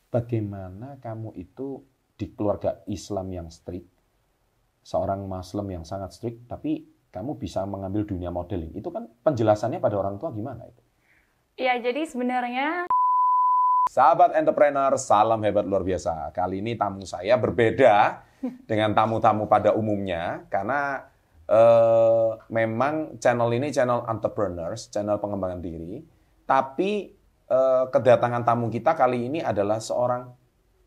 bagaimana kamu itu di keluarga Islam yang strict, seorang Muslim yang sangat strict, tapi kamu bisa mengambil dunia modeling. Itu kan penjelasannya pada orang tua gimana itu? Ya, jadi sebenarnya Sahabat entrepreneur, salam hebat luar biasa. Kali ini tamu saya berbeda dengan tamu-tamu pada umumnya, karena memang channel ini channel entrepreneurs, channel pengembangan diri, tapi kedatangan tamu kita kali ini adalah seorang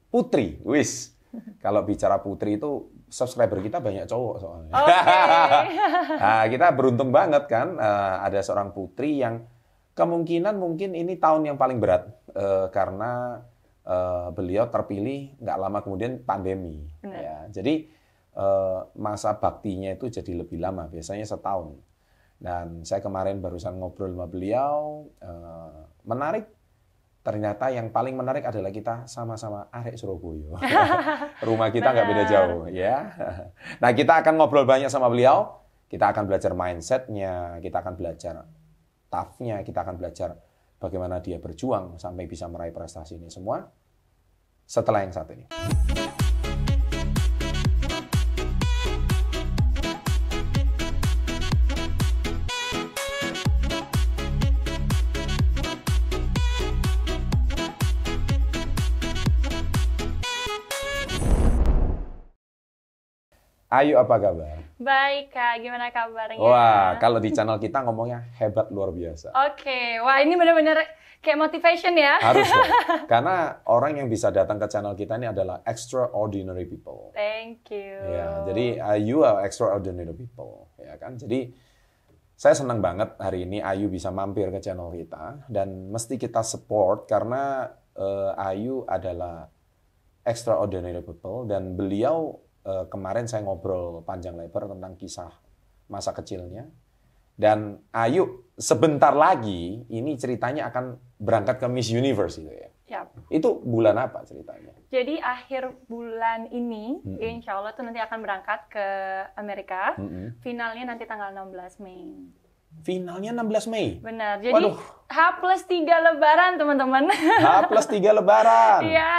putri. Wis, kalau bicara putri itu subscriber kita banyak cowok soalnya. okay. Nah, kita beruntung banget kan, ada seorang putri yang kemungkinan mungkin ini tahun yang paling berat karena beliau terpilih nggak lama kemudian pandemi. Ya. Jadi masa baktinya itu jadi lebih lama, biasanya setahun. Dan saya kemarin barusan ngobrol sama beliau, menarik. Ternyata yang paling menarik adalah kita sama-sama arek Surabaya. Rumah kita nggak beda jauh, ya. Nah, kita akan ngobrol banyak sama beliau. Kita akan belajar mindset-nya, kita akan belajar tough-nya, kita akan belajar bagaimana dia berjuang sampai bisa meraih prestasi ini semua. Setelah yang satu ini. Ayu, apa kabar? Baik, Kak. Gimana kabarnya? Wah, kalau di channel kita ngomongnya hebat luar biasa. Oke. Wah, ini benar-benar kayak motivation ya? Harus loh. Karena orang yang bisa datang ke channel kita ini adalah extraordinary people. Thank you. Ya, jadi Ayu are extraordinary people, ya kan? Jadi saya senang banget hari ini Ayu bisa mampir ke channel kita, dan mesti kita support karena Ayu adalah extraordinary people, dan beliau kemarin saya ngobrol panjang lebar tentang kisah masa kecilnya. Dan Ayu sebentar lagi ini ceritanya akan berangkat ke Miss Universe gitu ya. Yap. Itu bulan apa ceritanya? Jadi akhir bulan ini, insya Allah tuh nanti akan berangkat ke Amerika. Finalnya nanti tanggal 16 Mei. Finalnya 16 Mei? Benar. Jadi Waduh. H+3 Lebaran, teman-teman. H+3 Lebaran? Iya.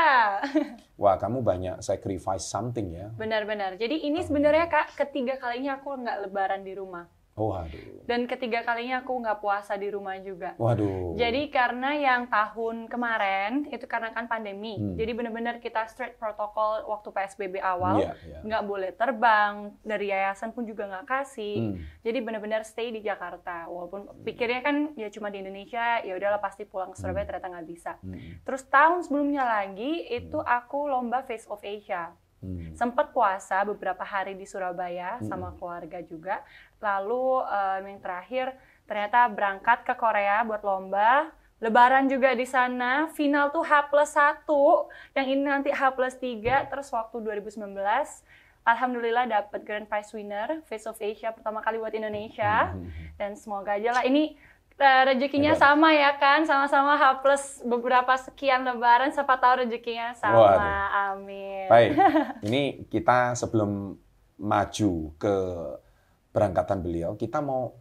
Wah, kamu banyak sacrifice something ya? Benar-benar. Jadi ini sebenarnya, Kak, ketiga kalinya aku nggak lebaran di rumah. Waduh. Dan ketiga kalinya aku nggak puasa di rumah juga. Waduh. Jadi karena yang tahun kemarin itu karena kan pandemi, jadi benar-benar kita strict protokol waktu PSBB awal, nggak boleh terbang, dari yayasan pun juga nggak kasih. Jadi benar-benar stay di Jakarta. Walaupun pikirnya kan ya cuma di Indonesia, ya udahlah pasti pulang ke Surabaya, ternyata nggak bisa. Terus tahun sebelumnya lagi itu aku lomba Face of Asia. Sempat puasa beberapa hari di Surabaya sama keluarga juga. Lalu yang terakhir ternyata berangkat ke Korea buat lomba. Lebaran juga di sana. Final tuh H+1. Yang ini nanti H+3. Terus waktu 2019, alhamdulillah dapat Grand Prize winner Face of Asia pertama kali buat Indonesia. Dan semoga aja lah ini rezekinya sama ya kan, sama-sama H+ beberapa sekian Lebaran, siapa tahu rezekinya sama. Waduh. Amin. Baik, ini kita sebelum maju ke berangkatan beliau, kita mau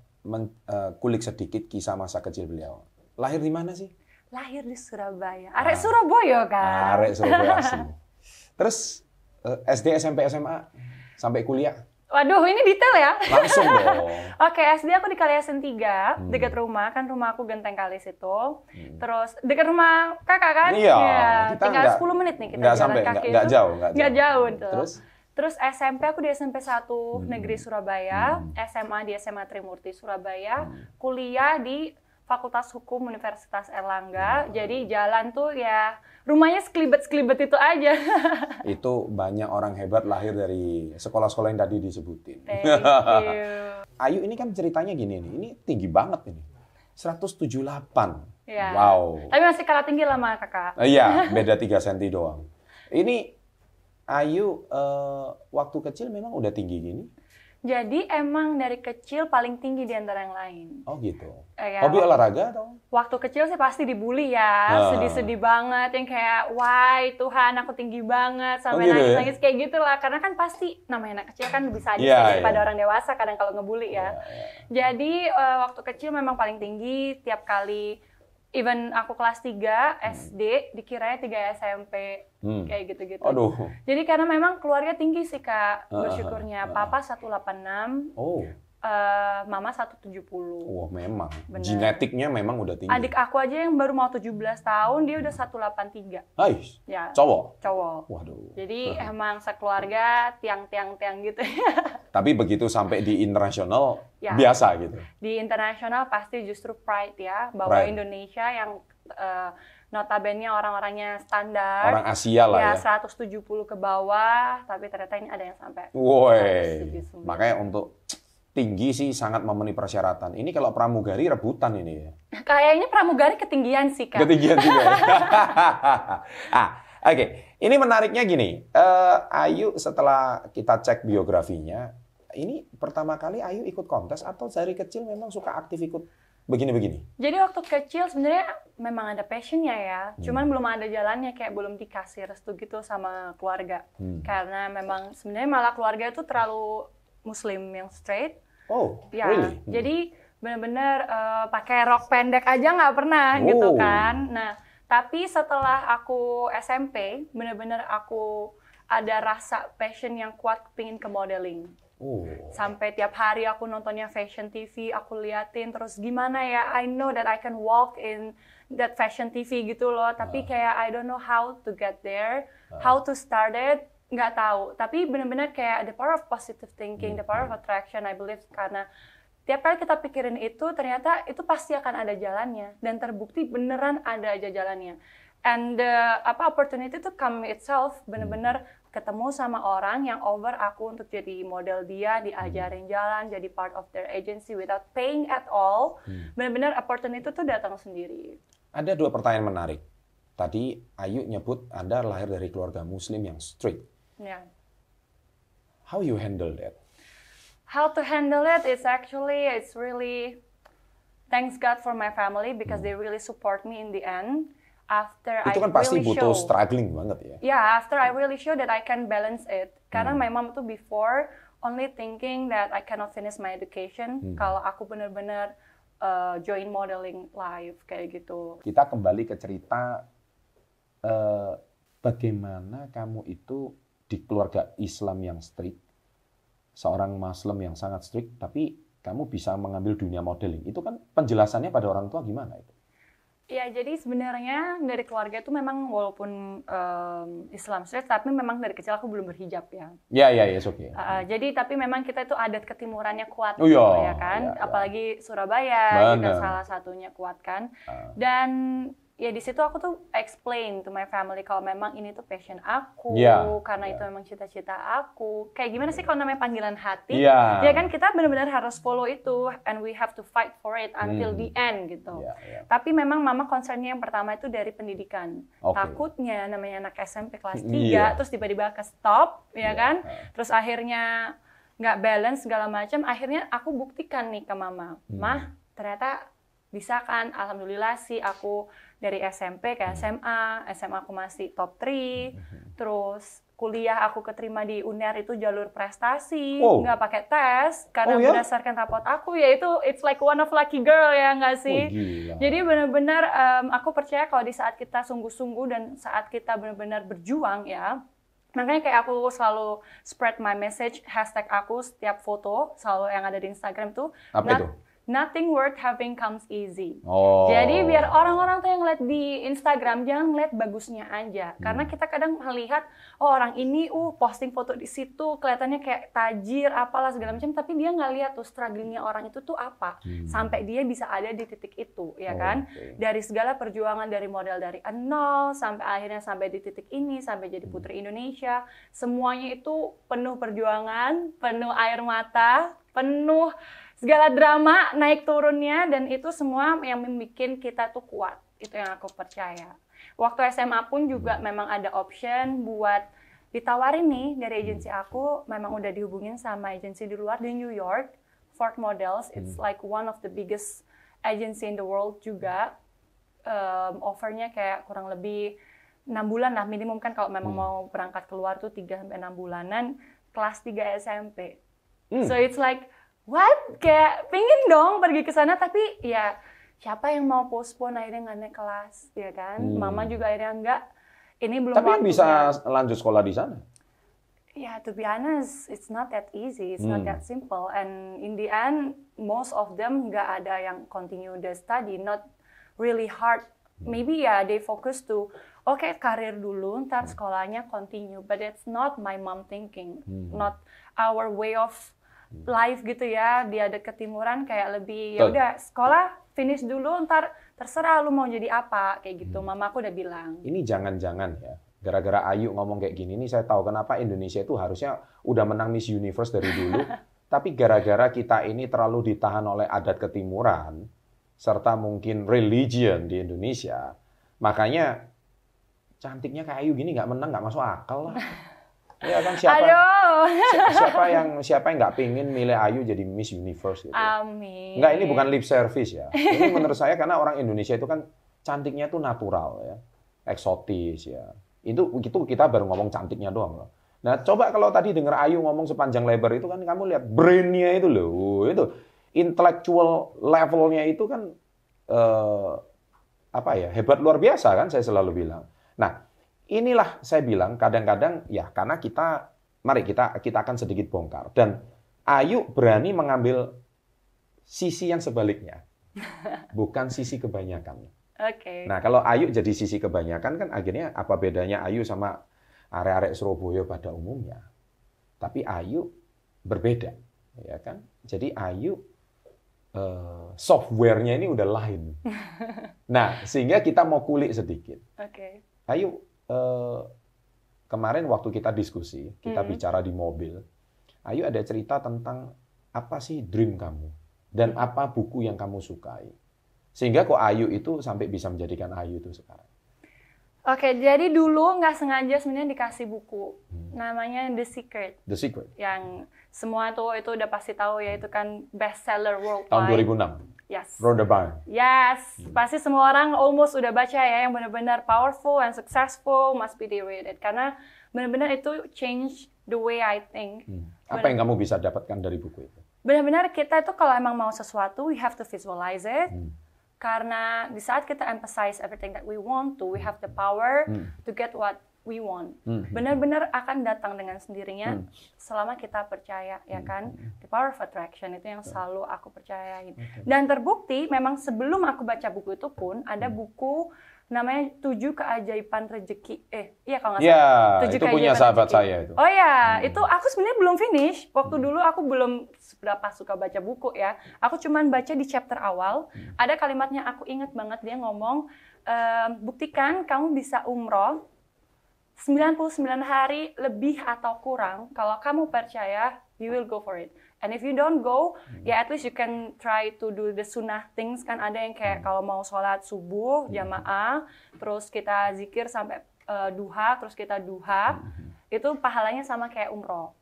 kulik sedikit kisah masa kecil beliau. Lahir di mana sih? Lahir di Surabaya. Arek Surabaya kan? Arek Surabaya asli. Terus SD, SMP, SMA sampai kuliah? Waduh, ini detail ya. Langsung dong. Oke, SD aku di Kaliasen 3, dekat rumah, kan rumah aku Genteng Kalis itu. Terus dekat rumah kakak kan? Iya, kita tinggal nggak, 10 menit nih kita nggak jalan sampai, kaki. nggak jauh. Nggak jauh tuh. Terus SMP aku di SMP 1 Negeri Surabaya, SMA di SMA Trimurti Surabaya, kuliah di Fakultas Hukum Universitas Erlangga. Jadi jalan tuh ya rumahnya sekelibet-sekelibet itu aja. Itu banyak orang hebat lahir dari sekolah-sekolah yang tadi disebutin. Thank you. Ayu ini kan ceritanya gini nih, ini tinggi banget ini. 178. Ya. Wow. Tapi masih kalah tinggi lah sama kakak. Iya, beda 3 cm doang. Ini Ayu waktu kecil memang udah tinggi gini? Jadi emang dari kecil paling tinggi di antara yang lain. Oh gitu. Ya, Hobi olahraga atau? Waktu kecil sih pasti dibully ya, sedih-sedih banget, yang kayak, wah Tuhan aku tinggi banget, sampai gitu nangis-nangis kayak gitu lah. Karena kan pasti namanya anak kecil kan bisa aja daripada orang dewasa kadang kalau ngebully ya. Jadi waktu kecil memang paling tinggi, tiap kali Even aku kelas 3 SD dikiranya 3 SMP kayak gitu-gitu. Aduh. Jadi karena memang keluarga tinggi sih Kak, bersyukurnya. Papa 186. Oh. Mama 170. Wah, memang. Bener. Genetiknya memang udah tinggi. Adik aku aja yang baru mau 17 tahun, dia udah 183. Hai, ya. Cowok? Cowok. Waduh. Jadi emang sekeluarga tiang-tiang gitu. Tapi begitu sampai di internasional, biasa gitu? Di internasional pasti justru pride ya, bahwa Indonesia yang notabene orang-orangnya standar. Orang Asia lah ya. 170 ke bawah, tapi ternyata ini ada yang sampai. Woi, makanya untuk tinggi sih sangat memenuhi persyaratan. Ini kalau pramugari rebutan ini ya. Kayaknya pramugari ketinggian sih, Kak. Ketinggian juga ya. Oke. Ini menariknya gini. Ayu setelah kita cek biografinya, ini pertama kali Ayu ikut kontes atau dari kecil memang suka aktif ikut begini-begini? Jadi waktu kecil sebenarnya memang ada passionnya ya. Cuman belum ada jalannya, kayak belum dikasih restu gitu sama keluarga. Karena memang sebenarnya malah keluarga itu terlalu Muslim yang straight. Oh, ya, really? Jadi benar-benar pakai rok pendek aja nggak pernah gitu kan. Nah, tapi setelah aku SMP, benar-benar aku ada rasa passion yang kuat pingin ke modeling. Sampai tiap hari aku nontonnya fashion TV, aku liatin terus gimana ya, I know that I can walk in that fashion TV gitu loh. Tapi kayak I don't know how to get there, how to start it. Nggak tahu, tapi benar-benar kayak the power of positive thinking, the power of attraction, I believe, karena tiap kali kita pikirin itu, ternyata itu pasti akan ada jalannya, dan terbukti beneran ada aja jalannya. And opportunity to come itself, benar-benar ketemu sama orang yang over aku untuk jadi model dia, diajarin jalan, jadi part of their agency without paying at all. Benar-benar opportunity itu datang sendiri. Ada 2 pertanyaan menarik. Tadi Ayu nyebut Anda lahir dari keluarga Muslim yang strict. Yeah. How you handle that? How to handle it is actually, it's really, thanks God for my family because they really support me in the end. After itu kan pasti butuh struggling banget ya? Yeah, after I really show that I can balance it. Karena my mom tuh before only thinking that I cannot finish my education kalau aku benar-benar join modeling live kayak gitu. Kita kembali ke cerita bagaimana kamu itu di keluarga Islam yang strict, seorang Muslim yang sangat strict, tapi kamu bisa mengambil dunia modeling. Itu kan penjelasannya pada orang tua gimana itu? Ya, jadi sebenarnya dari keluarga itu memang walaupun Islam strict, tapi memang dari kecil aku belum berhijab ya. Ya, oke. Jadi tapi memang kita itu adat ketimurannya kuat, ya kan. Apalagi Surabaya juga salah satunya kuat kan. Dan ya di situ aku tuh explain to my family kalau memang ini tuh passion aku, karena itu memang cita-cita aku. Kayak gimana sih kalau namanya panggilan hati? Ya kan kita benar-benar harus follow itu, and we have to fight for it until the end gitu. Tapi memang mama concernnya yang pertama itu dari pendidikan. Takutnya namanya anak SMP kelas 3, terus tiba-tiba ke stop, ya kan? Terus akhirnya nggak balance segala macam. Akhirnya aku buktikan nih ke mama, Mah ternyata bisa kan, alhamdulillah sih aku dari SMP ke SMA aku masih top 3, terus kuliah aku keterima di UNER itu jalur prestasi, nggak pakai tes, karena berdasarkan raport aku, ya itu it's like one of lucky girl ya nggak sih? Jadi benar-benar aku percaya kalau di saat kita sungguh-sungguh dan saat kita benar-benar berjuang ya, makanya kayak aku selalu spread my message, hashtag aku setiap foto selalu yang ada di Instagram tuh. Apa itu? Nothing worth having comes easy. Jadi biar orang-orang tuh yang ngeliat di Instagram jangan ngeliat bagusnya aja. Karena kita kadang melihat orang ini posting foto di situ kelihatannya kayak tajir apalah segala macam, tapi dia nggak lihat tuh strugglingnya orang itu tuh apa sampai dia bisa ada di titik itu, ya kan? Dari segala perjuangan, dari modal dari nol sampai akhirnya sampai di titik ini, sampai jadi Putri Indonesia, semuanya itu penuh perjuangan, penuh air mata, penuh segala drama naik turunnya, dan itu semua yang membuat kita tuh kuat. Itu yang aku percaya. Waktu SMA pun juga memang ada option buat ditawarin nih dari agensi aku, memang udah dihubungin sama agensi di luar di New York, Ford Models. It's like one of the biggest agency in the world juga. Offernya kayak kurang lebih 6 bulan lah minimum kan, kalau memang mau berangkat keluar tuh 3-6 bulanan, kelas 3 SMP. So it's like what? Kayak pengen dong pergi ke sana, tapi ya siapa yang mau postpone akhirnya nggak naik kelas, ya kan? Mama juga akhirnya nggak. Ini belum. Tapi yang bisa lanjut sekolah di sana? Yeah, to be honest, it's not that easy. It's not that simple. And in the end, most of them nggak ada yang continue the study. Not really hard. Maybe they focus to, karir dulu, ntar sekolahnya continue. But it's not my mom thinking. Not our way of life gitu ya. Dia ada ketimuran kayak lebih, ya udah sekolah finish dulu, ntar terserah lu mau jadi apa kayak gitu. Mama aku udah bilang. Ini jangan-jangan ya. Gara-gara Ayu ngomong kayak gini nih, saya tahu kenapa Indonesia itu harusnya udah menang Miss Universe dari dulu. Tapi gara-gara kita ini terlalu ditahan oleh adat ketimuran, serta mungkin religion di Indonesia, makanya cantiknya kayak Ayu gini nggak menang, nggak masuk akal lah. Ya kan siapa yang nggak pingin milih Ayu jadi Miss Universe gitu. Amin. Nggak, ini bukan lip service ya. Ini menurut saya karena orang Indonesia itu kan cantiknya itu natural ya, eksotis ya. Itu kita baru ngomong cantiknya doang loh. Nah coba kalau tadi denger Ayu ngomong sepanjang lebar itu kan kamu lihat brain-nya itu loh, itu intellectual levelnya itu kan hebat luar biasa kan, saya selalu bilang. Nah inilah saya bilang kadang-kadang ya karena mari kita akan sedikit bongkar dan Ayu berani mengambil sisi yang sebaliknya, bukan sisi kebanyakan. Oke. Nah kalau Ayu jadi sisi kebanyakan kan akhirnya apa bedanya Ayu sama arek-arek Surabaya pada umumnya? Tapi Ayu berbeda, ya kan? Jadi Ayu software-nya ini udah lain. Nah sehingga kita mau kulik sedikit. Oke. Ayu kemarin waktu kita diskusi, kita bicara di mobil, Ayu ada cerita tentang apa sih dream kamu dan apa buku yang kamu sukai. Sehingga kok Ayu itu sampai bisa menjadikan Ayu itu sekarang. Oke, jadi dulu nggak sengaja sebenarnya dikasih buku, namanya The Secret. The Secret. Yang semua itu udah pasti tahu ya, itu kan bestseller worldwide. Tahun 2006. Yes. Rhonda Byrne. Yes, pasti semua orang almost udah baca ya, yang benar-benar powerful and successful must be read it. Karena benar-benar itu change the way I think. Apa yang kamu bisa dapatkan dari buku itu? Benar-benar kita itu kalau emang mau sesuatu, we have to visualize it. Karena di saat kita emphasize everything that we want to, we have the power to get what we want. Benar-benar akan datang dengan sendirinya selama kita percaya, ya kan? The power of attraction itu yang selalu aku percayain. Dan terbukti memang sebelum aku baca buku itu pun ada buku namanya 7 Keajaiban Rezeki. Iya kalau nggak salah. 7 itu punya sahabat rezeki. Saya itu. Oh ya, itu aku sebenarnya belum finish. Waktu dulu aku belum seberapa suka baca buku ya. Aku cuman baca di chapter awal. Ada kalimatnya aku ingat banget, dia ngomong, buktikan kamu bisa umroh 99 hari lebih atau kurang. Kalau kamu percaya, you will go for it. And if you don't go, ya at least you can try to do the sunnah things. Kan ada yang kayak kalau mau sholat subuh, jamaah, terus kita zikir sampai duha, terus kita duha, itu pahalanya sama kayak umroh.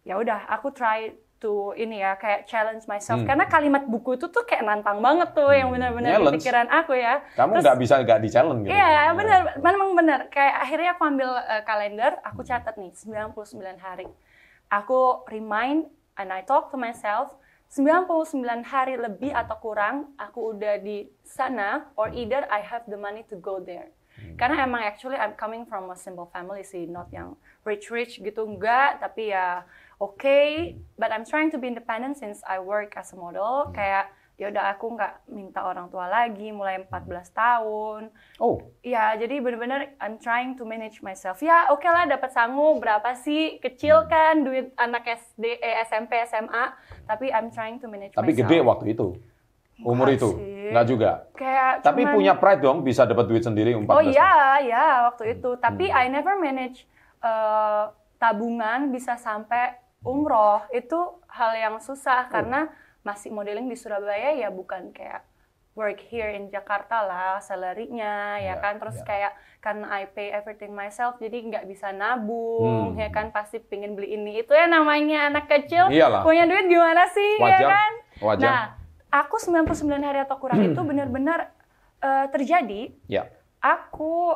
Ya udah, aku try to kayak challenge myself. Karena kalimat buku itu tuh kayak nantang banget tuh, yang benar-benar di pikiran aku ya. Kamu nggak bisa nggak di-challenge gitu. Iya, benar. Memang benar. Kayak akhirnya aku ambil kalender, aku catat nih, 99 hari. Aku remind, and I talk to myself, 99 hari lebih atau kurang, aku udah di sana, or either I have the money to go there. Karena emang actually I'm coming from a simple family sih, not yang rich gitu, enggak, tapi ya but I'm trying to be independent since I work as a model, kayak ya udah aku nggak minta orang tua lagi mulai 14 tahun. Ya jadi benar-benar I'm trying to manage myself. Ya oke lah, dapat sangu berapa sih, kecil kan duit anak SD, SMP, SMA, tapi I'm trying to manage tapi myself. Tapi gede waktu itu. Umur itu nggak juga. Kayak tapi punya pride dong bisa dapat duit sendiri 14 tahun. Oh iya waktu itu. Tapi I never manage tabungan bisa sampai umroh. Itu hal yang susah karena masih modeling di Surabaya ya, bukan kayak work here in Jakarta lah salary-nya ya kan, terus kayak karena I pay everything myself jadi nggak bisa nabung ya kan, pasti pengen beli ini itu ya, namanya anak kecil. Iyalah. Punya duit gimana sih wajar, ya kan. Wajar. Nah aku 99 hari atau kurang itu benar-benar terjadi. Aku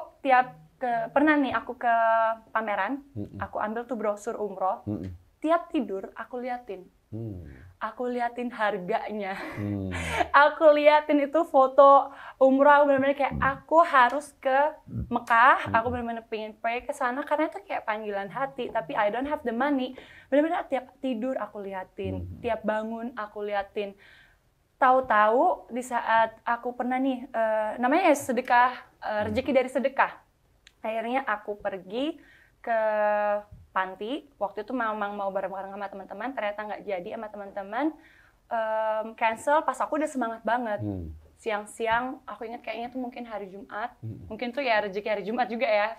pernah nih aku ke pameran, aku ambil tuh brosur umroh, tiap tidur aku liatin. aku liatin harganya. Aku liatin itu foto umrah, aku benar-benar kayak aku harus ke Mekah, aku benar-benar pengen pray ke sana karena itu kayak panggilan hati, tapi I don't have the money. Benar-benar tiap tidur aku liatin, tiap bangun aku liatin. Tahu-tahu di saat aku pernah nih, namanya sedekah, rezeki dari sedekah. Akhirnya aku pergi ke panti, waktu itu memang mau bareng-bareng sama teman-teman, ternyata nggak jadi sama teman-teman, cancel pas aku udah semangat banget. Siang-siang, aku ingat kayaknya tuh mungkin hari Jumat, mungkin tuh ya rezeki hari Jumat juga ya.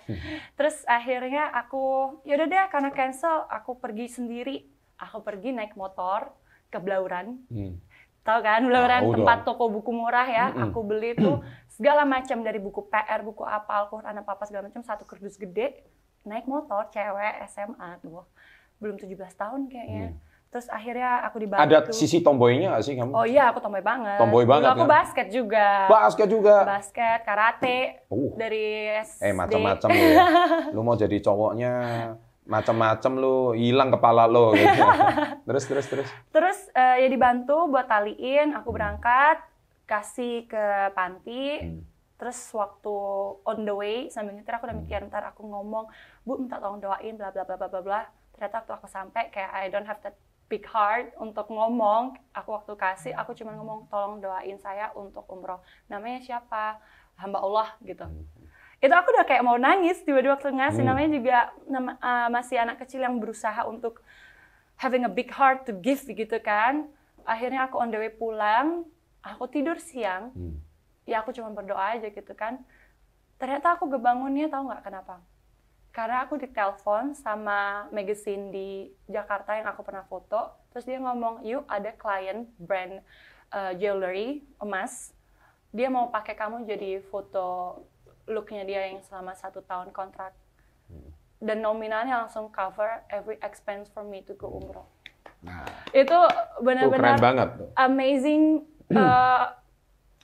Terus akhirnya aku, yaudah deh karena cancel, aku pergi sendiri, aku pergi naik motor ke Blauran. Tahu kan, Blauran tempat toko buku murah ya, aku beli tuh segala macam dari buku PR, buku apa, Al-Quran, apa segala macam, satu kardus gede, naik motor, cewek, SMA tuh, belum 17 tahun kayaknya. Terus akhirnya aku dibantu. Ada sisi tomboynya nggak sih kamu? Oh iya, aku tomboy banget. Tomboy banget. Dulu aku basket juga. Basket juga. Basket, karate, dari SD. Macam-macam lu ya. Lu mau jadi cowoknya macam-macam lu, hilang kepala lu gitu. Terus ya dibantu buat taliin, aku berangkat, kasih ke panti. Terus waktu on the way sambil nyetir aku udah mikir, ntar aku ngomong, Bu minta tolong doain bla bla bla bla bla bla. Ternyata waktu aku sampai kayak I don't have that big heart untuk ngomong. Aku waktu kasih aku cuma ngomong tolong doain saya untuk umroh. Namanya siapa? Hamba Allah gitu. Itu aku udah kayak mau nangis tiba-tiba waktu ngasih. Namanya juga masih anak kecil yang berusaha untuk having a big heart to give gitu kan. Akhirnya aku on the way pulang, aku tidur siang. Ya aku cuma berdoa aja gitu kan. Ternyata aku kebangunnya tahu nggak kenapa? Karena aku ditelepon sama magazine di Jakarta yang aku pernah foto. Terus dia ngomong, yuk ada klien brand jewelry, emas. Dia mau pakai kamu jadi foto looknya dia yang selama 1 tahun kontrak. Dan nominalnya langsung cover every expense for me to go umroh. Nah, itu benar-benar amazing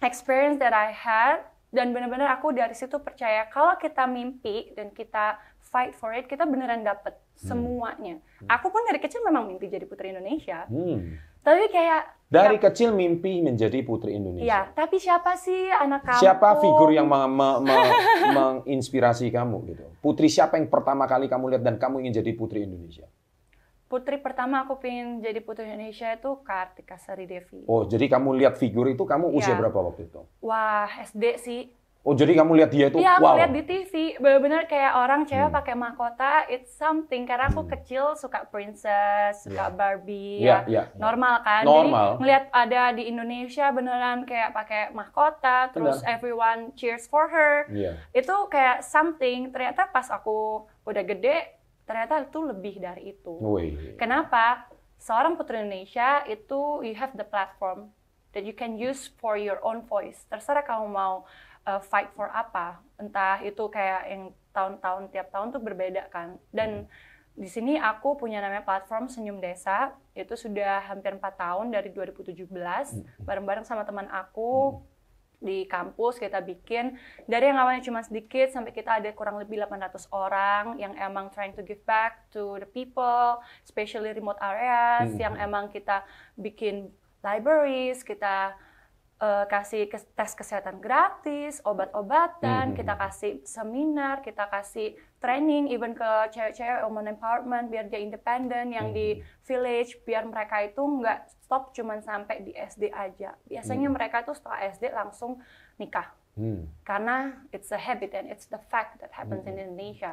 experience that I had, dan benar-benar aku dari situ percaya kalau kita mimpi dan kita fight for it, kita beneran dapet semuanya. Aku pun dari kecil memang mimpi jadi Putri Indonesia. Tapi kayak dari kecil mimpi menjadi Putri Indonesia. Iya, tapi siapa sih anak kamu? Siapa figur yang menginspirasi kamu gitu? Putri siapa yang pertama kali kamu lihat dan kamu ingin jadi Putri Indonesia? Putri pertama aku pengen jadi Putri Indonesia itu Kartika Sari Devi. Oh, jadi kamu lihat figur itu, kamu usia berapa waktu itu? Wah, SD sih. Oh, jadi kamu lihat dia itu? Iya, aku lihat di TV. Benar-benar kayak orang cewek pakai mahkota, it's something. Karena aku kecil suka princess, suka Barbie, normal kan. Normal. Jadi ngelihat ada di Indonesia beneran kayak pakai mahkota, terus everyone cheers for her. Itu kayak something. Ternyata pas aku udah gede, ternyata itu lebih dari itu. Kenapa? Seorang Putri Indonesia itu you have the platform that you can use for your own voice. Terserah kamu mau fight for apa. Entah itu kayak yang tahun-tahun tiap tahun tuh berbeda kan. Dan di sini aku punya namanya platform Senyum Desa. Itu sudah hampir 4 tahun dari 2017 bareng-bareng sama teman aku. Di kampus kita bikin dari yang awalnya cuma sedikit sampai kita ada kurang lebih 800 orang yang emang trying to give back to the people, especially remote areas, yang emang kita bikin libraries, kita kasih tes kesehatan gratis, obat-obatan, kita kasih seminar, kita kasih training even ke cewek-cewek women empowerment biar dia independen yang di village, biar mereka itu nggak stop cuman sampai di SD aja. Biasanya mereka tuh setelah SD langsung nikah. Karena it's a habit and it's the fact that happens in Indonesia.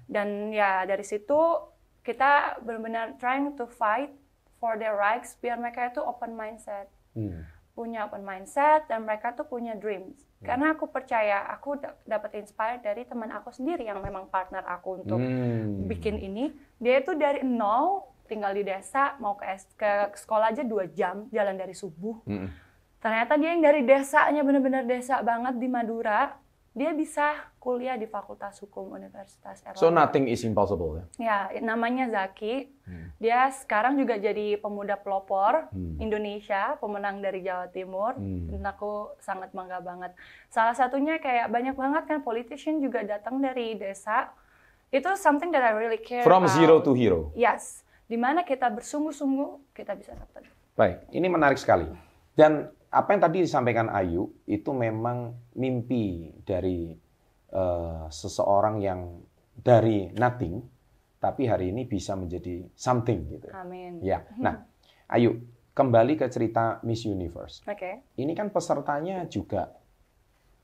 Dan ya dari situ kita benar-benar trying to fight for their rights biar mereka itu open mindset. Punya open mindset dan mereka tuh punya dreams. Karena aku percaya aku dapat inspire dari teman aku sendiri yang memang partner aku untuk bikin ini. Dia itu dari nol tinggal di desa, mau ke sekolah aja 2 jam jalan dari subuh. Ternyata dia yang dari desanya benar-benar desa banget di Madura, dia bisa kuliah di Fakultas Hukum Universitas Erlangga. So nothing is impossible ya? Ya, namanya Zaki. Dia sekarang juga jadi pemuda pelopor Indonesia, pemenang dari Jawa Timur. Dan aku sangat bangga banget. Salah satunya kayak banyak banget kan politician juga datang dari desa. Itu something that I really care From about. zero to hero. Yes. Di mana kita bersungguh-sungguh, kita bisa dapat. Baik, ini menarik sekali. Dan apa yang tadi disampaikan Ayu itu memang mimpi dari seseorang yang dari nothing, tapi hari ini bisa menjadi something gitu. Amin. Ya. Nah, Ayu, kembali ke cerita Miss Universe. Oke. Ini kan pesertanya juga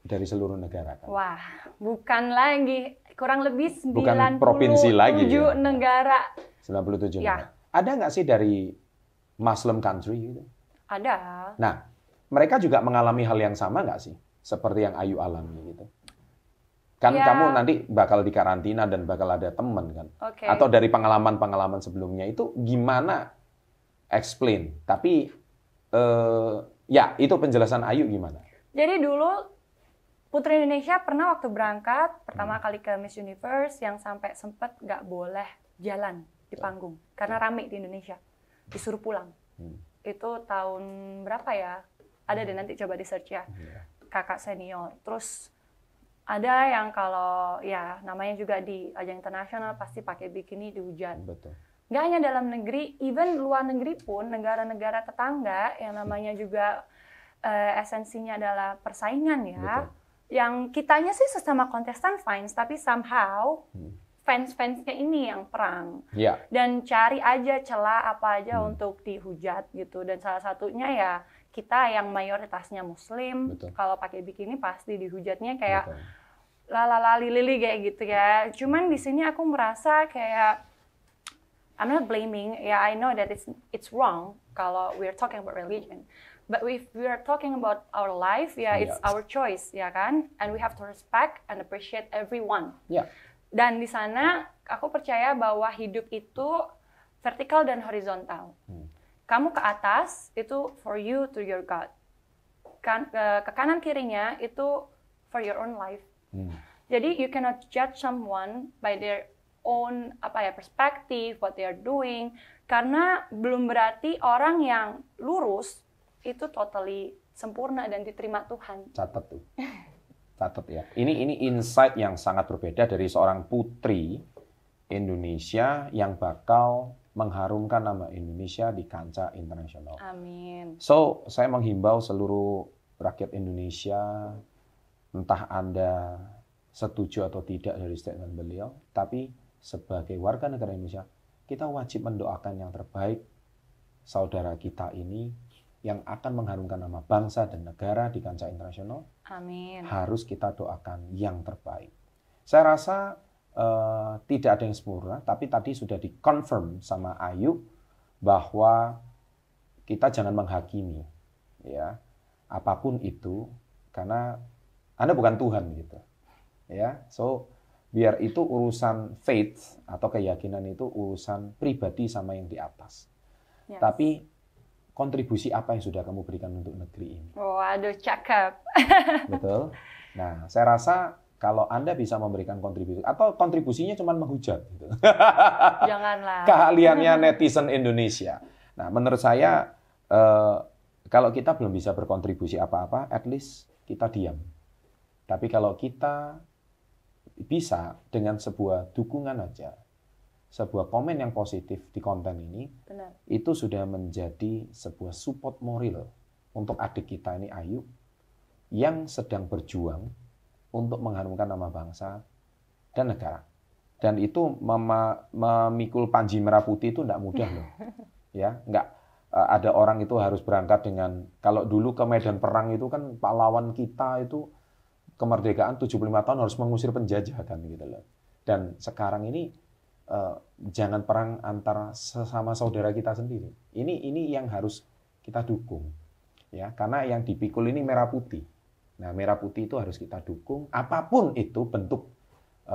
dari seluruh negara kan? Wah, bukan lagi, kurang lebih 97 bukan provinsi lagi, ya? Negara. 97 ya. negara. Ada nggak sih dari Muslim country gitu? Ada. Nah, mereka juga mengalami hal yang sama nggak sih? Seperti yang Ayu alami gitu. Kan ya. Kamu nanti bakal dikarantina dan bakal ada teman kan? Okay. Atau dari pengalaman-pengalaman sebelumnya itu gimana? Explain. Tapi ya itu penjelasan Ayu gimana? Jadi dulu Putri Indonesia pernah waktu berangkat pertama kali ke Miss Universe yang sampai sempat nggak boleh jalan di panggung karena rame di Indonesia, disuruh pulang. Itu tahun berapa ya? Ada deh nanti coba di search ya. Kakak senior. Terus ada yang kalau ya namanya juga di ajang internasional pasti pakai bikini di hujan. Betul. Nggak hanya dalam negeri, even luar negeri pun negara-negara tetangga yang namanya juga esensinya adalah persaingan ya. Betul. Yang kitanya sih sesama kontestan fine, tapi somehow fans-fansnya ini yang perang. Yeah. Dan cari aja celah apa aja untuk dihujat gitu. Dan salah satunya ya kita yang mayoritasnya Muslim, kalau pakai bikini pasti dihujatnya kayak lalala lili kayak gitu ya. Cuman di sini aku merasa kayak I'm not blaming. Yeah, I know that it's wrong kalau we're talking about religion. But if we are talking about our life, yeah, it's our choice, ya kan? And we have to respect and appreciate everyone. Yeah. Dan di sana aku percaya bahwa hidup itu vertikal dan horizontal. Kamu ke atas itu for you to your God. Ke kanan kirinya itu for your own life. Jadi you cannot judge someone by their own perspektif, what they are doing, karena belum berarti orang yang lurus itu totally sempurna dan diterima Tuhan. Catat tuh. Catat ya. Ini insight yang sangat berbeda dari seorang putri Indonesia yang bakal mengharumkan nama Indonesia di kancah internasional. Amin. So, saya menghimbau seluruh rakyat Indonesia, entah Anda setuju atau tidak dari statement beliau, tapi sebagai warga negara Indonesia, kita wajib mendoakan yang terbaik saudara kita ini yang akan mengharumkan nama bangsa dan negara di kancah internasional. Amin. Harus kita doakan yang terbaik. Saya rasa tidak ada yang sempurna, tapi tadi sudah dikonfirm sama Ayu bahwa kita jangan menghakimi, ya, apapun itu, karena Anda bukan Tuhan gitu, ya. So biar itu urusan faith atau keyakinan itu urusan pribadi sama yang di atas. Yes. Tapi kontribusi apa yang sudah kamu berikan untuk negeri ini? Waduh, cakep. Betul. Nah, saya rasa kalau Anda bisa memberikan kontribusi, atau kontribusinya cuma menghujat. Gitu. Janganlah. Keahliannya netizen Indonesia. Nah, menurut saya, kalau kita belum bisa berkontribusi apa-apa, at least kita diam. Tapi kalau kita bisa dengan sebuah dukungan aja, sebuah komen yang positif di konten ini, benar, itu sudah menjadi sebuah support moral untuk adik kita ini Ayu yang sedang berjuang untuk mengharumkan nama bangsa dan negara. Dan itu memikul panji merah putih itu tidak mudah loh. Ya, enggak ada orang itu harus berangkat dengan, kalau dulu ke medan perang itu kan pahlawan kita itu kemerdekaan 75 tahun harus mengusir penjajah kan gitu loh. Dan sekarang ini jangan perang antara sesama saudara kita sendiri. Ini yang harus kita dukung, ya, karena yang dipikul ini merah putih. Nah, merah putih itu harus kita dukung, apapun itu bentuk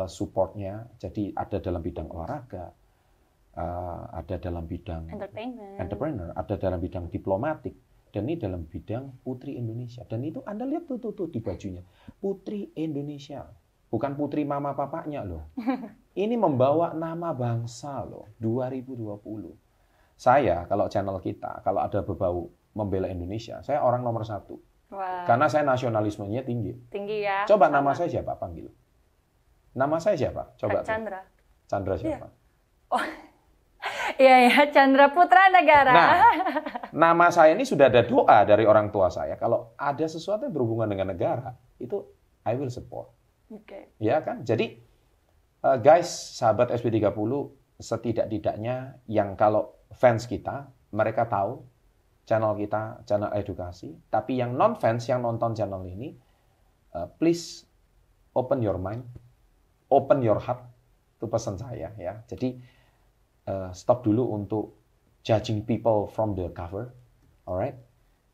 supportnya. Jadi ada dalam bidang olahraga, ada dalam bidang entrepreneur, ada dalam bidang diplomatik, dan ini dalam bidang Putri Indonesia. Dan itu Anda lihat tuh di bajunya, Putri Indonesia. Bukan putri mama papanya loh. Ini membawa nama bangsa loh, 2020. Saya, kalau channel kita, kalau ada berbau membela Indonesia, saya orang nomor 1. Wow. Karena saya nasionalismenya tinggi. Tinggi ya. Coba nama saya siapa? Panggil. Nama saya siapa? Coba. Chandra. Chandra siapa? Oh, iya ya, Chandra Putra Negara. Nah, nama saya ini sudah ada doa dari orang tua saya. Kalau ada sesuatu yang berhubungan dengan negara, itu I will support. Okay. Ya kan? Jadi, guys, sahabat SP30, setidak-tidaknya yang kalau fans kita, mereka tahu channel kita, channel edukasi. Tapi yang non-fans, yang nonton channel ini, please open your mind, open your heart. Itu pesan saya ya. Jadi stop dulu untuk judging people from the cover, alright?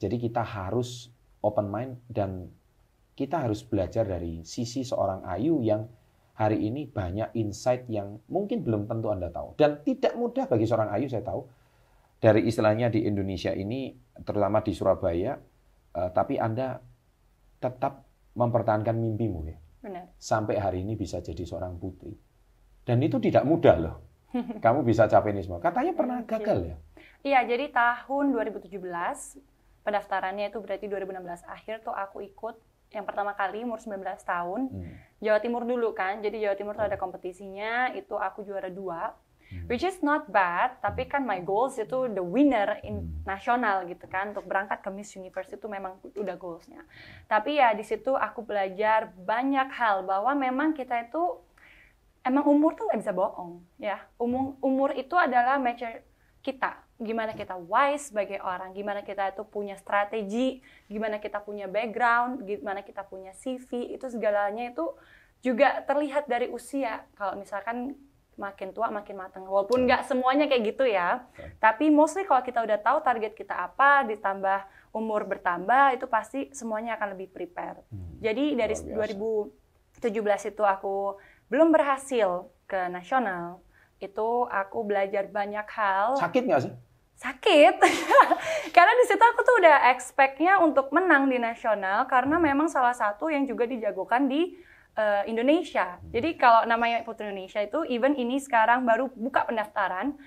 Jadi kita harus open mind dan kita harus belajar dari sisi seorang Ayu yang hari ini banyak insight yang mungkin belum tentu Anda tahu. Dan tidak mudah bagi seorang Ayu, saya tahu, dari istilahnya di Indonesia ini, terutama di Surabaya, tapi Anda tetap mempertahankan mimpimu ya. Benar. Sampai hari ini bisa jadi seorang putri. Dan itu tidak mudah loh. Kamu bisa capai ini semua. Katanya pernah gagal ya? Iya, jadi tahun 2017, pendaftarannya itu berarti 2016 akhir tuh aku ikut yang pertama kali umur 19 tahun. Jawa Timur dulu kan, jadi Jawa Timur tuh ada kompetisinya, itu aku juara 2. Which is not bad, tapi kan my goals itu the winner in nasional gitu kan, untuk berangkat ke Miss Universe itu memang udah goalsnya. Tapi ya di situ aku belajar banyak hal bahwa memang kita itu emang umur tuh nggak bisa bohong ya. Umur itu adalah measure kita, gimana kita wise sebagai orang, gimana kita itu punya strategi, gimana kita punya background, gimana kita punya CV, itu segalanya itu juga terlihat dari usia. Kalau misalkan makin tua makin matang, walaupun nggak semuanya kayak gitu ya, tapi mostly kalau kita udah tahu target kita apa, ditambah umur bertambah, itu pasti semuanya akan lebih prepare. Jadi dari 2017 itu aku belum berhasil ke nasional, itu aku belajar banyak hal. Sakit nggak sih? Sakit, karena di situ aku tuh udah expect-nya untuk menang di nasional, karena memang salah satu yang juga dijagokan di Indonesia. Jadi kalau namanya Putri Indonesia itu, even ini sekarang baru buka pendaftaran,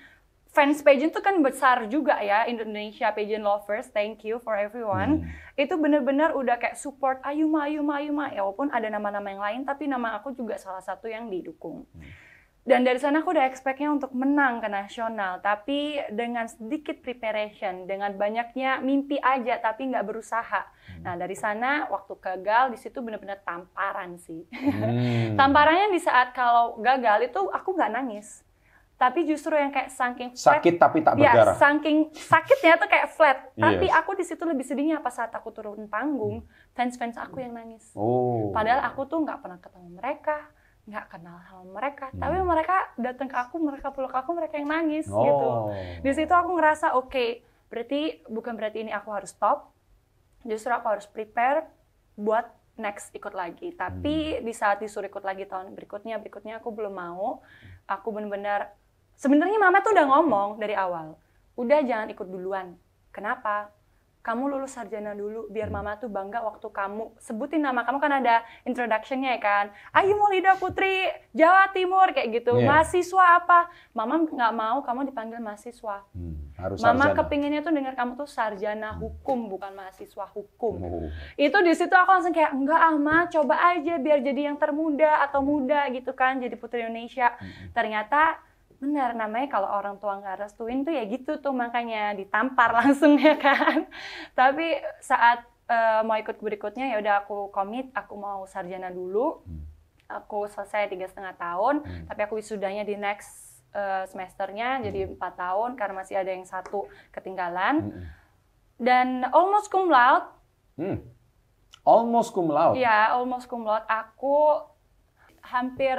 fans pageant itu kan besar juga ya, Indonesia Pageant Lovers, thank you for everyone. Itu benar-benar udah kayak support Ayu Ma, ya walaupun ada nama-nama yang lain, tapi nama aku juga salah satu yang didukung. Dan dari sana aku udah expect-nya untuk menang ke nasional, tapi dengan sedikit preparation, dengan banyaknya mimpi aja tapi nggak berusaha. Nah dari sana waktu gagal di situ benar-benar tamparan sih. Tamparannya di saat kalau gagal itu aku nggak nangis, tapi justru yang kayak saking flat, sakit tapi tak berdarah. Ya, saking sakitnya tuh kayak flat. Tapi aku di situ lebih sedihnya pas saat aku turun panggung, fans-fans aku yang nangis. Padahal aku tuh nggak pernah ketemu mereka, nggak kenal sama mereka, tapi mereka datang ke aku, mereka peluk aku, mereka yang nangis gitu. Di situ aku ngerasa oke, bukan berarti ini aku harus stop, justru aku harus prepare buat next ikut lagi. Tapi di saat disuruh ikut lagi tahun berikutnya aku belum mau. Aku benar-benar, sebenarnya mama tuh udah ngomong dari awal, udah jangan ikut duluan. Kenapa? Kamu lulus sarjana dulu, biar mama tuh bangga waktu kamu sebutin nama kamu, kan ada introduction-nya ya kan. Ayu Maulida Putri Jawa Timur kayak gitu. Mahasiswa apa? Mama nggak mau kamu dipanggil mahasiswa. Harus mama sarjana. Kepinginnya tuh dengar kamu tuh sarjana hukum, bukan mahasiswa hukum. Itu di situ aku langsung kayak enggak Ma, coba aja biar jadi yang termuda atau muda gitu kan, jadi Putri Indonesia. Ternyata benar, namanya kalau orang tua nggak restuin tuh ya gitu tuh, makanya ditampar langsung ya kan. Tapi saat mau ikut berikutnya ya udah aku komit, aku mau sarjana dulu. Aku selesai 3,5 tahun, tapi aku wisudanya di next semesternya jadi 4 tahun karena masih ada yang 1 ketinggalan. Dan almost cum laude. Almost cum laude? Iya, almost cum laude. Aku hampir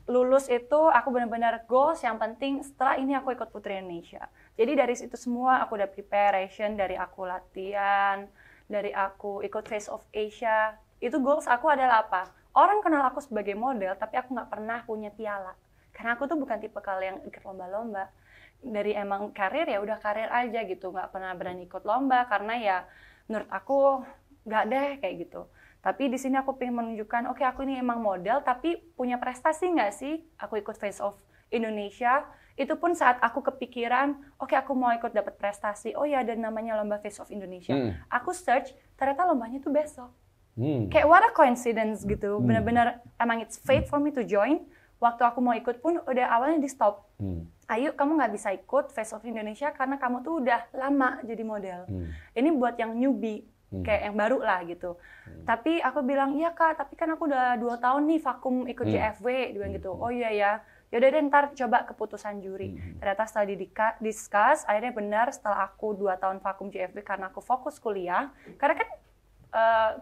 lulus itu, aku benar-benar goals yang penting setelah ini aku ikut Putri Indonesia. Jadi dari situ semua aku udah preparation, dari aku latihan, dari aku ikut Face of Asia. Itu goals aku adalah apa? Orang kenal aku sebagai model, tapi aku nggak pernah punya piala. Karena aku tuh bukan tipe yang ikut lomba-lomba. Dari emang karir ya udah karir aja gitu, nggak pernah berani ikut lomba karena ya menurut aku nggak deh kayak gitu. Tapi di sini aku pengen menunjukkan, oke, aku ini emang model, tapi punya prestasi nggak sih? Aku ikut Face of Indonesia, itu pun saat aku kepikiran, oke, aku mau ikut dapat prestasi. Oh ya, ada namanya lomba Face of Indonesia. Aku search, ternyata lombanya tuh besok. Kayak what a coincidence gitu. Benar-benar emang it's fate for me to join. waktu aku mau ikut pun udah awalnya di stop. Ayu, kamu nggak bisa ikut Face of Indonesia karena kamu tuh udah lama jadi model. Ini buat yang newbie, kayak yang baru lah gitu. Tapi aku bilang, iya Kak, tapi kan aku udah 2 tahun nih vakum ikut JFW. Dia bilang gitu, oh iya ya. Yaudah deh, ntar coba keputusan juri. Ternyata setelah discuss, akhirnya benar setelah aku 2 tahun vakum JFW karena aku fokus kuliah. Karena kan,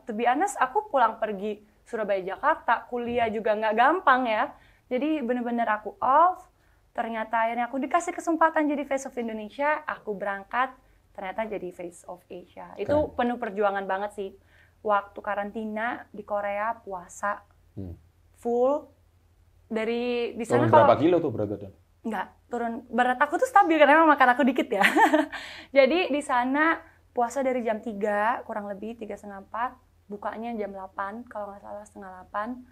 to be honest, aku pulang pergi Surabaya, Jakarta, kuliah juga nggak gampang ya. Jadi benar-benar aku off, ternyata akhirnya aku dikasih kesempatan jadi Face of Indonesia, aku berangkat, ternyata jadi Face of Asia. Itu penuh perjuangan banget sih. Waktu karantina di Korea, puasa, full. Dari di sana berapa kilo tuh berat badan? Enggak, turun berat aku tuh stabil karena memang makan aku dikit ya. Jadi di sana puasa dari jam 3 kurang lebih 3:30, 4, bukanya jam 8 kalau nggak salah 7:30.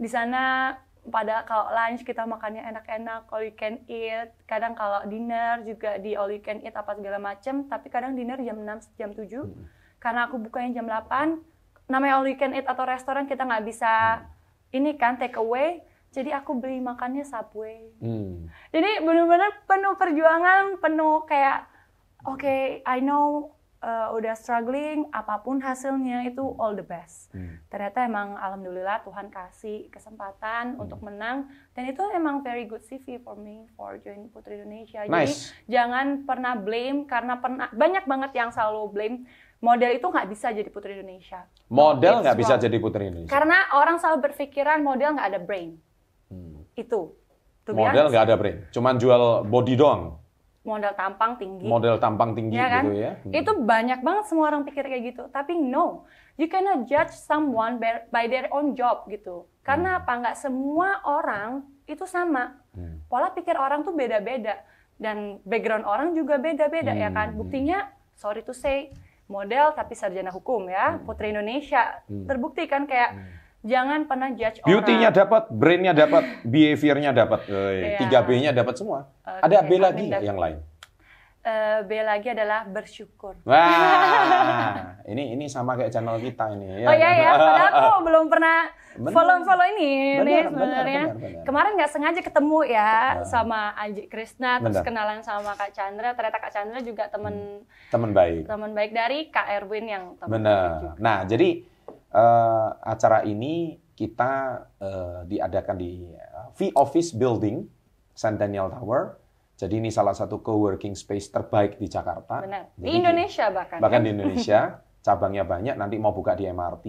Di sana pada kalau lunch kita makannya enak-enak, all you can eat. Kadang kalau dinner juga di all you can eat apa segala macem. Tapi kadang dinner jam 6, jam 7. Karena aku bukanya jam 8, namanya all you can eat atau restoran kita nggak bisa ini kan take away. Jadi aku beli makannya Subway. Jadi benar-benar penuh perjuangan, penuh kayak okay, I know udah struggling, apapun hasilnya itu all the best. Ternyata emang alhamdulillah Tuhan kasih kesempatan untuk menang, dan itu emang very good CV for me for join Putri Indonesia. Nice. Jadi jangan pernah blame, karena banyak banget yang selalu blame model itu nggak bisa jadi Putri Indonesia. Model nggak bisa jadi Putri Indonesia. Karena orang selalu berpikiran model nggak ada brain. Itu. Model nggak ada brain, cuman jual body doang. Model tampang tinggi. Model tampang tinggi ya kan? gitu ya. Itu banyak banget semua orang pikir kayak gitu. Tapi no, you cannot judge someone by their own job gitu. Karena apa? Nggak semua orang itu sama. Pola pikir orang tuh beda-beda. Dan background orang juga beda-beda ya kan. Buktinya, sorry to say, model tapi sarjana hukum ya. Putri Indonesia. Terbukti kan kayak jangan pernah judge orang. Beauty-nya dapat, brain-nya dapat, behavior-nya dapat, 3B-nya dapat semua. Ada B lagi yang lain? B lagi adalah bersyukur. Wah, ini sama kayak channel kita ini. Ya, oh iya ya, padahal aku belum pernah follow ini sebenarnya. Kemarin nggak sengaja ketemu ya sama Anji Krisna, terus kenalan sama Kak Chandra. Ternyata Kak Chandra juga teman baik. Teman baik dari Kak Erwin yang teman juga. Nah, jadi acara ini kita diadakan di V-Office Building, Centennial Tower. Jadi ini salah satu co-working space terbaik di Jakarta. Benar. Di Indonesia bahkan. Bahkan di Indonesia, cabangnya banyak, nanti mau buka di MRT.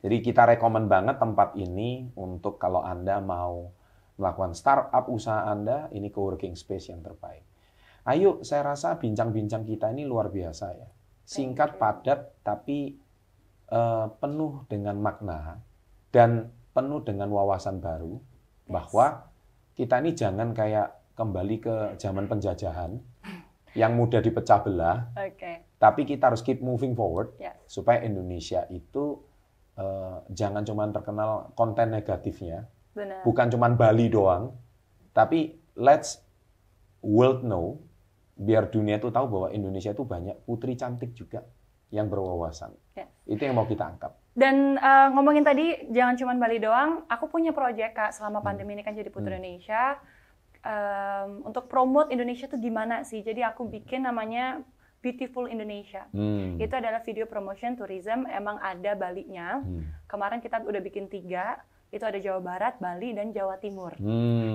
Jadi kita rekomen banget tempat ini untuk kalau Anda mau melakukan startup usaha Anda, ini co-working space yang terbaik. Ayo, saya rasa bincang-bincang kita ini luar biasa ya. Singkat, padat, tapi penuh dengan makna dan penuh dengan wawasan baru bahwa kita ini jangan kayak kembali ke zaman penjajahan yang mudah dipecah belah, tapi kita harus keep moving forward supaya Indonesia itu jangan cuma terkenal konten negatifnya, bukan cuma Bali doang, tapi let's world know, biar dunia itu tahu bahwa Indonesia itu banyak putri cantik juga yang berwawasan. Itu yang mau kita angkat. Dan ngomongin tadi, jangan cuma Bali doang, aku punya proyek Kak, selama pandemi ini kan jadi Putri Indonesia, untuk promote Indonesia tuh gimana sih. Jadi aku bikin namanya Beautiful Indonesia. Itu adalah video promotion tourism, emang ada Bali-nya. Kemarin kita udah bikin 3, itu ada Jawa Barat, Bali, dan Jawa Timur.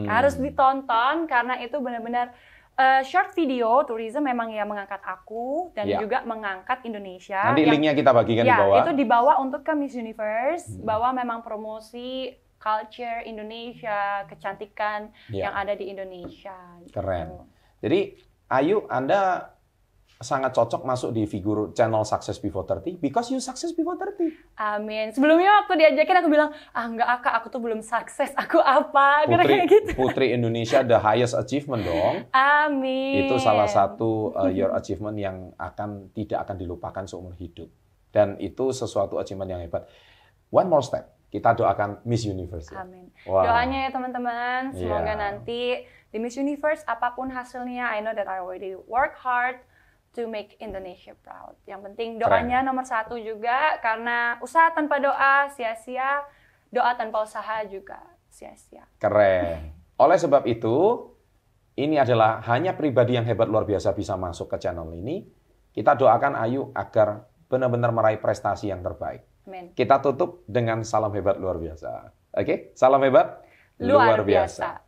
Harus ditonton karena itu benar-benar short video tourism memang ya mengangkat aku dan juga mengangkat Indonesia. Nanti linknya kita bagikan di bawah. Itu dibawa untuk ke Miss Universe, bahwa memang promosi culture Indonesia, kecantikan yang ada di Indonesia. Keren. Gitu. Jadi Ayu, Anda sangat cocok masuk di figur channel Success Before 30 because you success before 30. Amin. Sebelumnya waktu diajakin aku bilang, enggak Kak, aku tuh belum sukses. Aku apa? Kayak gitu. Putri Indonesia the highest achievement dong. Amin. Itu salah satu your achievement yang tidak akan dilupakan seumur hidup. Dan itu sesuatu achievement yang hebat. One more step. Kita doakan Miss Universe. Ya? Amin. Wow. Doanya ya teman-teman, semoga nanti di Miss Universe apapun hasilnya, I know that I already work hard to make Indonesia proud. Yang penting doanya nomor 1 juga, karena usaha tanpa doa sia-sia, doa tanpa usaha juga sia-sia. Keren. Oleh sebab itu, ini adalah hanya pribadi yang hebat luar biasa bisa masuk ke channel ini. Kita doakan Ayu agar benar-benar meraih prestasi yang terbaik. Amin. Kita tutup dengan salam hebat luar biasa. Oke? Salam hebat luar biasa.